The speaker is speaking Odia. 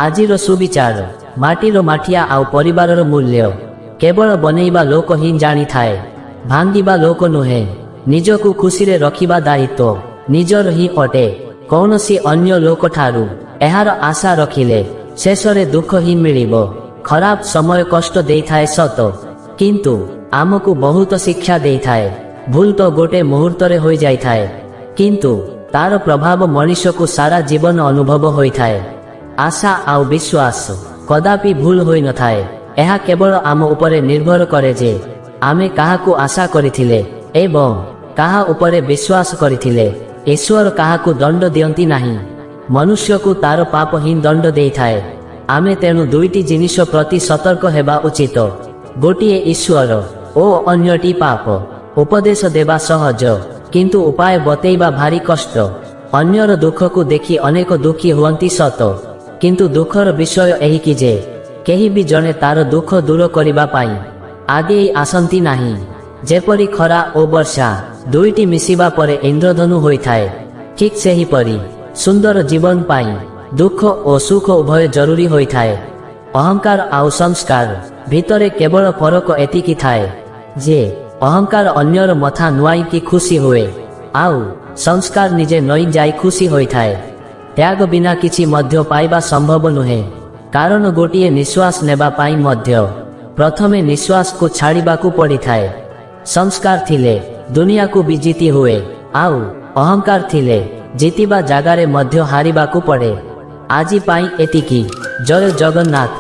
ଆଜିର ସୁବିଚାର ମାଟିର ମାଠିଆ ଆଉ ପରିବାରର ମୂଲ୍ୟ କେବଳ ବନେଇବା ଲୋକ ହିଁ ଜାଣିଥାଏ, ଭାଙ୍ଗିବା ଲୋକ ନୁହେଁ। ନିଜକୁ ଖୁସିରେ ରଖିବା ଦାୟିତ୍ୱ ନିଜର ହିଁ ଅଟେ। କୌଣସି ଅନ୍ୟ ଲୋକଠାରୁ ଏହାର ଆଶା ରଖିଲେ ଶେଷରେ ଦୁଃଖ ହିଁ ମିଳିବ। ଖରାପ ସମୟ କଷ୍ଟ ଦେଇଥାଏ ସତ, କିନ୍ତୁ ଆମକୁ ବହୁତ ଶିକ୍ଷା ଦେଇଥାଏ। ଭୁଲ ତ ଗୋଟେ ମୁହୂର୍ତ୍ତରେ ହୋଇଯାଇଥାଏ, କିନ୍ତୁ ତାର ପ୍ରଭାବ ମଣିଷକୁ ସାରା ଜୀବନ ଅନୁଭବ ହୋଇଥାଏ। ଆଶା ଆଉ ବିଶ୍ୱାସ କଦାପି ଭୁଲ ହୋଇନଥାଏ। ଏହା କେବଳ ଆମ ଉପରେ ନିର୍ଭର କରେ ଯେ ଆମେ କାହାକୁ ଆଶା କରିଥିଲେ ଏବଂ କାହା ଉପରେ ବିଶ୍ୱାସ କରିଥିଲେ। ଈଶ୍ୱର କାହାକୁ ଦଣ୍ଡ ଦିଅନ୍ତି ନାହିଁ, ମନୁଷ୍ୟକୁ ତାର ପାପ ହିଁ ଦଣ୍ଡ ଦେଇଥାଏ। ଆମେ ତେଣୁ ଦୁଇଟି ଜିନିଷ ପ୍ରତି ସତର୍କ ହେବା ଉଚିତ। ଗୋଟିଏ ଈଶ୍ୱର ଓ ଅନ୍ୟଟି ପାପ। ଉପଦେଶ ଦେବା ସହଜ, କିନ୍ତୁ ଉପାୟ ବତେଇବା ଭାରି କଷ୍ଟ। ଅନ୍ୟର ଦୁଃଖକୁ ଦେଖି ଅନେକ ଦୁଃଖୀ ହୁଅନ୍ତି ସତ, କିନ୍ତୁ ଦୁଃଖର ବିଷୟ ଏହିକି ଯେ କେହି ବି ଜଣେ ତାର ଦୁଃଖ ଦୂର କରିବା ପାଇଁ ଆଗେଇ ଆସନ୍ତି ନାହିଁ। ଯେପରି ଖରା ଓ ବର୍ଷା ଦୁଇଟି ମିଶିବା ପରେ ଇନ୍ଦ୍ରଧନୁ ହୋଇଥାଏ, ଠିକ୍ ସେହିପରି ସୁନ୍ଦର ଜୀବନ ପାଇଁ ଦୁଃଖ ଓ ସୁଖ ଉଭୟ ଜରୁରୀ ହୋଇଥାଏ। ଅହଙ୍କାର ଆଉ ସଂସ୍କାର ଭିତରେ କେବଳ ଫରକ ଏତିକି ଥାଏ ଯେ ଅହଙ୍କାର ଅନ୍ୟର ମଥା ନୁଆଁଇକି ଖୁସି ହୁଏ, ଆଉ ସଂସ୍କାର ନିଜେ ନଇଁ ଯାଇ ଖୁସି ହୋଇଥାଏ। ତ୍ୟାଗ ବିନା କିଛି ମଧ୍ୟ ପାଇବା ସମ୍ଭବ ନୁହେଁ, କାରଣ ଗୋଟିଏ ନିଶ୍ୱାସ ନେବା ପାଇଁ ମଧ୍ୟ ପ୍ରଥମେ ନିଶ୍ୱାସକୁ ଛାଡ଼ିବାକୁ ପଡ଼ିଥାଏ। ସଂସ୍କାର ଥିଲେ ଦୁନିଆକୁ ବି ଜିତି ହୁଏ, ଆଉ ଅହଙ୍କାର ଥିଲେ ଜିତିବା ଜାଗାରେ ମଧ୍ୟ ହାରିବାକୁ ପଡ଼େ। ଆଜି ପାଇଁ ଏତିକି। ଜୟ ଜଗନ୍ନାଥ।